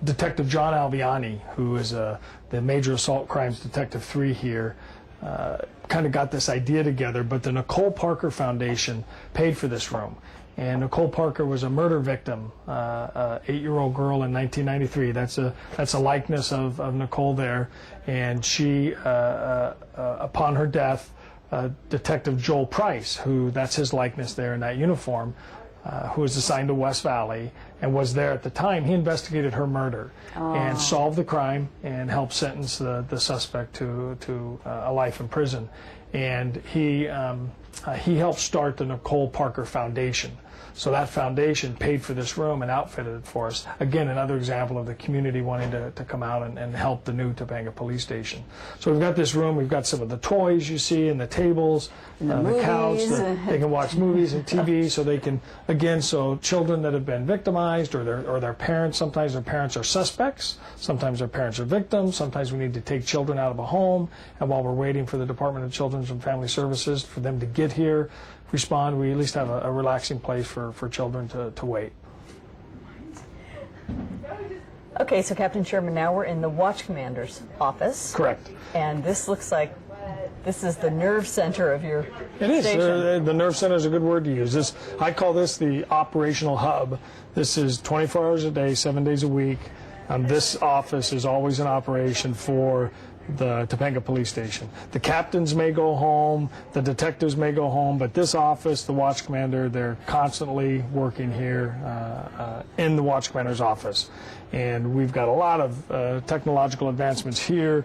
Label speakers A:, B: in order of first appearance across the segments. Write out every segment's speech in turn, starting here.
A: Detective John Alviani, who is the Major Assault Crimes Detective 3 here, kind of got this idea together, but the Nicole Parker Foundation paid for this room. And Nicole Parker was a murder victim, 8-year-old girl in 1993. That's a likeness of Nicole there. And she, upon her death, Detective Joel Price, that's his likeness there in that uniform, who was assigned to West Valley and was there at the time, he investigated her murder and solved the crime and helped sentence the suspect to a life in prison. And he helped start the Nicole Parker Foundation. So that foundation paid for this room and outfitted it for us. Again, another example of the community wanting to come out and help the new Topanga Police Station. So we've got this room, we've got some of the toys you see and the tables, the couch, they can watch movies and TV, so they can, again, so children that have been victimized or their parents, sometimes their parents are suspects, sometimes their parents are victims, sometimes we need to take children out of a home, and while we're waiting for the Department of Children's and Family Services for them to get here, respond, we at least have a relaxing place for children to wait.
B: Okay, so Captain Sherman, now we're in the Watch Commander's office.
A: Correct.
B: And this looks like this is the nerve center of your
A: It is.
B: station.
A: The nerve center is a good word to use. I call this the operational hub. This is 24 hours a day, 7 days a week. This office is always in operation for the Topanga Police Station. The captains may go home, the detectives may go home, but this office, the Watch Commander, they're constantly working here in the Watch Commander's office. And we've got a lot of technological advancements here.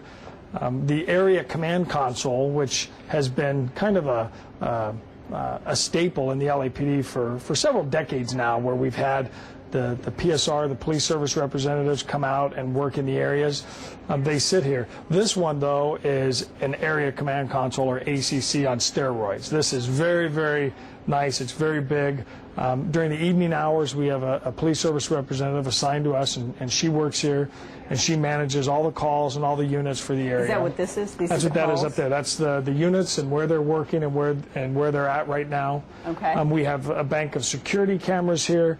A: The area command console, which has been kind of a staple in the LAPD for several decades now, where we've had the PSR, the police service representatives, come out and work in the areas. They sit here. This one, though, is an area command console, or ACC, on steroids. This is very, very nice. It's very big. During the evening hours, we have a police service representative assigned to us, and she works here, and she manages all the calls and all the units for the area.
B: Is that what this is?
A: That's what that is up there. That's the units and where they're working and where they're at right now.
B: Okay.
A: We have a bank of security cameras here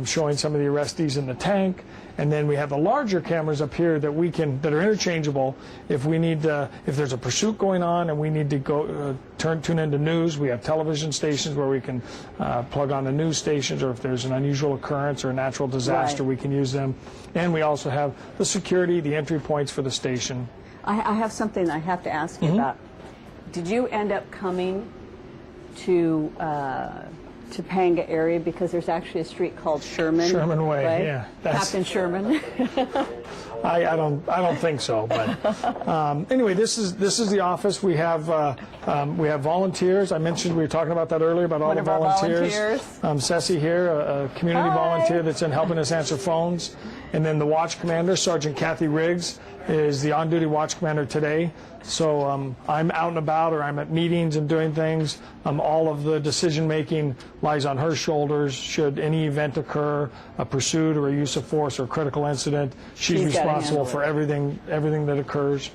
A: showing some of the arrestees in the tank, and then we have the larger cameras up here that are interchangeable if we need if there's a pursuit going on and we need to go tune into news. We have television stations where we can plug on the news stations, or if there's an unusual occurrence or a natural disaster, we can use them. And we also have the security, the entry points for the station.
C: I have something I have to ask you about. Did you end up coming to Topanga area because there's actually a street called Sherman
A: Way? Yeah,
C: Captain Sherman.
A: I don't think so, but anyway, this is the office. We have volunteers. I mentioned, we were talking about that earlier, about all the volunteers. Ceci here, a community volunteer that's in helping us answer phones. And then the Watch Commander, Sergeant Kathy Riggs, is the on-duty Watch Commander today. So I'm out and about, or I'm at meetings and doing things. All of the decision-making lies on her shoulders. Should any event occur, a pursuit or a use of force or critical incident, she's responsible for everything that occurs.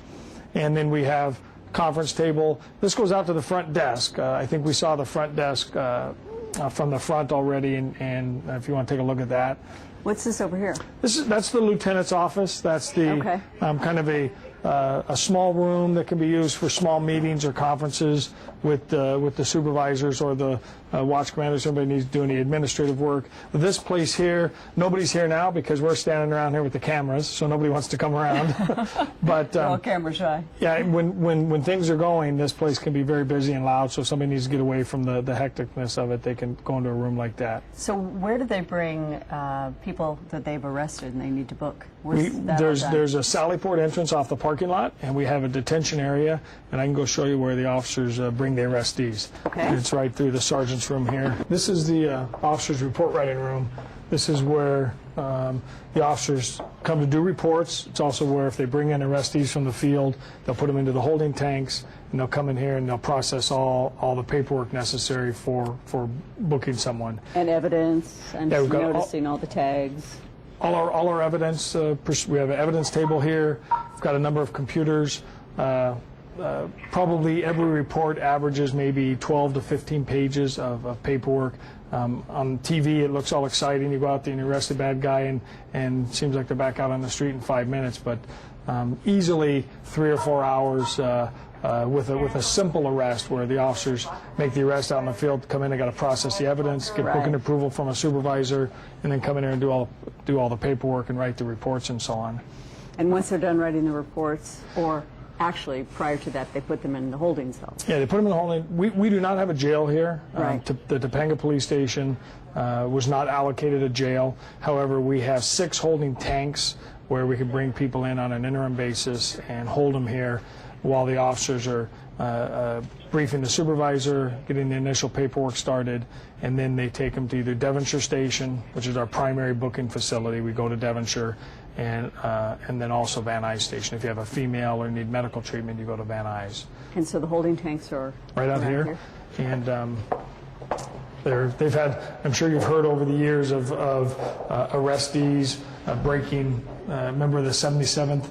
A: And then we have conference table. This goes out to the front desk. I think we saw the front desk from the front already, and if you want to take a look at that.
C: What's this over here?
A: That's the lieutenant's office. That's the kind of a small room that can be used for small meetings or conferences with the supervisors or the watch commanders. Somebody needs to do any administrative work. This place here, nobody's here now because we're standing around here with the cameras, so nobody wants to come around. But
C: all camera shy.
A: Yeah, when things are going, this place can be very busy and loud. So if somebody needs to get away from the hecticness of it, they can go into a room like that.
C: So where do they bring people that they've arrested and they need to book?
A: There's a Sallyport entrance off the parking lot, and we have a detention area, and I can go show you where the officers bring the arrestees.
C: Okay.
A: It's right through the sergeant's room here. This is the officers' report writing room. This is where the officers come to do reports. It's also where, if they bring in arrestees from the field, they'll put them into the holding tanks, and they'll come in here and they'll process all the paperwork necessary for booking someone.
C: And evidence. I'm noticing all the tags.
A: All our evidence, we have an evidence table here. We've got a number of computers. Probably every report averages maybe 12 to 15 pages of paperwork. On TV, it looks all exciting. You go out there and you arrest a bad guy, and it seems like they're back out on the street in 5 minutes. But easily 3 or 4 hours with a simple arrest, where the officers make the arrest out in the field, come in, they got to process the evidence, get booking approval from a supervisor, and then come in here and do all the paperwork and write the reports and so on.
C: And once they're done writing the reports, or actually prior to that, they put them in the holding cells.
A: Yeah, they put them in the holding. We do not have a jail here.
C: Right.
A: The Topanga Police Station was not allocated a jail. However, we have 6 holding tanks where we can bring people in on an interim basis and hold them here while the officers are briefing the supervisor, getting the initial paperwork started, and then they take them to either Devonshire Station, which is our primary booking facility. We go to Devonshire, and then also Van Nuys Station. If you have a female or need medical treatment, you go to Van Nuys.
C: And so the holding tanks are
A: right out here. And they've had, I'm sure you've heard over the years of arrestees breaking, remember the 77th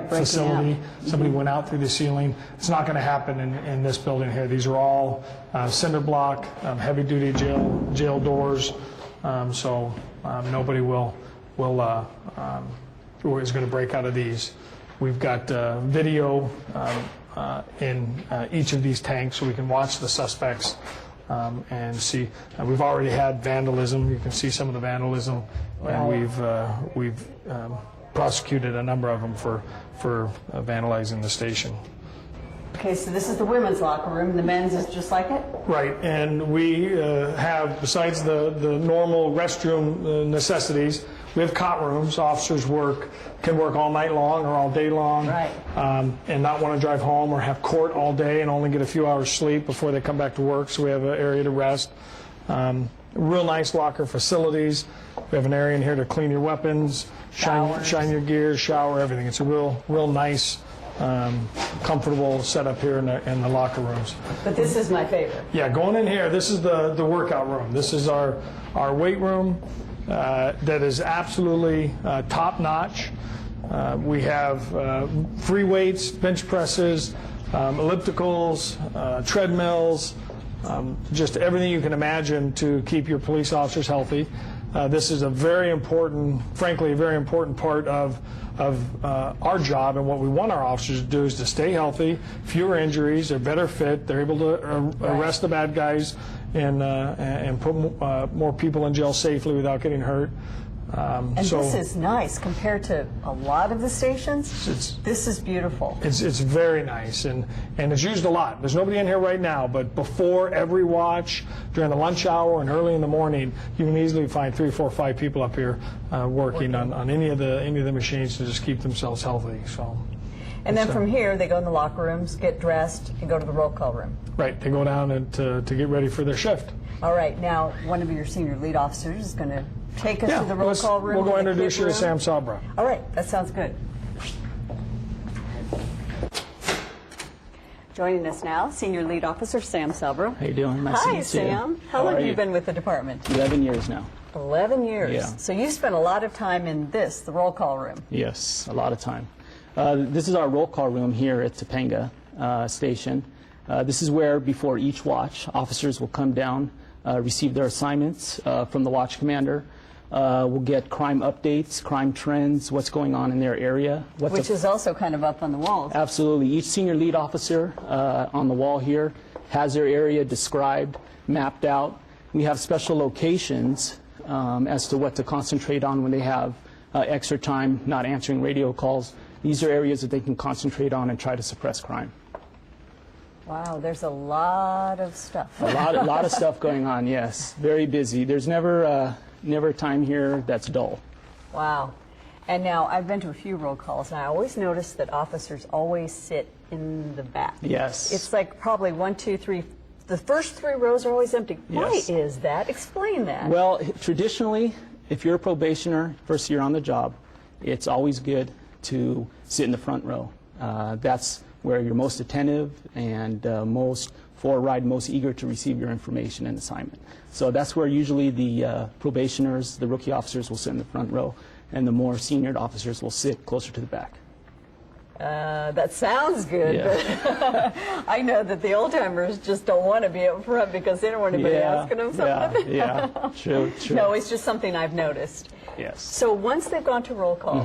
A: facility? Somebody went out through the ceiling. It's not going to happen in this building here. These are all cinder block, heavy-duty jail doors, so nobody is going to break out of these. We've got video in each of these tanks, so we can watch the suspects and see. We've already had vandalism. You can see some of the vandalism, and we've prosecuted a number of them for vandalizing the station.
C: Okay, so this is the women's locker room, and the men's is just like it?
A: Right, and we have, besides the normal restroom necessities, we have cot rooms. Officers can work all night long or all day long, and not want to drive home or have court all day and only get a few hours sleep before they come back to work, so we have an area to rest. Real nice locker facilities. We have an area in here to clean your weapons, shine your gear, shower, everything. It's a real nice, comfortable setup here in the locker rooms.
B: But this is my favorite.
A: Yeah, going in here, this is the workout room. This is our weight room that is absolutely top-notch. We have free weights, bench presses, ellipticals, treadmills, just everything you can imagine to keep your police officers healthy. This is frankly, a very important part of our job, and what we want our officers to do is to stay healthy, fewer injuries, they're better fit, they're able to arrest the bad guys and put more people in jail safely without getting hurt.
B: And this is nice compared to a lot of the stations. This is beautiful.
A: It's very nice, and it's used a lot. There's nobody in here right now, but before every watch, during the lunch hour and early in the morning, you can easily find 3, 4, 5 people up here working on any of the machines to just keep themselves healthy. So.
B: And then from here, they go in the locker rooms, get dressed, and go to the roll call room.
A: Right, they go down and to get ready for their shift.
B: All right, now one of your senior lead officers is going to take us to the roll call room.
A: We'll go introduce you to Sam Sabra.
B: All right, that sounds good.
C: Joining us now, Senior Lead Officer Sam Sabra.
D: How you doing? Nice to meet you.
C: Hi, Sam.
B: How long have you been with the department?
D: 11 years now.
B: 11 years.
D: Yeah.
B: So you spent a lot of time in the roll call room.
D: Yes, a lot of time. This is our roll call room here at Topanga Station. This is where, before each watch, officers will come down, receive their assignments from the watch commander. We'll get crime updates, crime trends, what's going on in their area.
B: Which is also kind of up on the walls.
D: Absolutely. Each senior lead officer on the wall here has their area described, mapped out. We have special locations as to what to concentrate on when they have extra time not answering radio calls. These are areas that they can concentrate on and try to suppress crime.
B: Wow, there's a lot of stuff.
D: A lot of stuff going on, yes. Very busy. There's never a time here that's dull.
B: Wow. And now, I've been to a few roll calls, and I always notice that officers always sit in the back.
D: Yes.
B: It's like probably 1, 2, 3. The first 3 rows are always empty.
D: Yes.
B: Why is that? Explain that.
D: Well, traditionally, if you're a probationer, first year on the job, it's always good to sit in the front row. That's where you're most attentive and most forward, most eager to receive your information and assignment. So that's where usually the probationers, the rookie officers will sit in the front row, and the more senior officers will sit closer to the back.
B: That sounds good,
D: Yeah.
B: but I know that the old timers just don't want to be up front because they don't want anybody asking them something.
D: Yeah, true.
B: No, it's just something I've noticed.
D: Yes.
B: So once they've gone to roll call,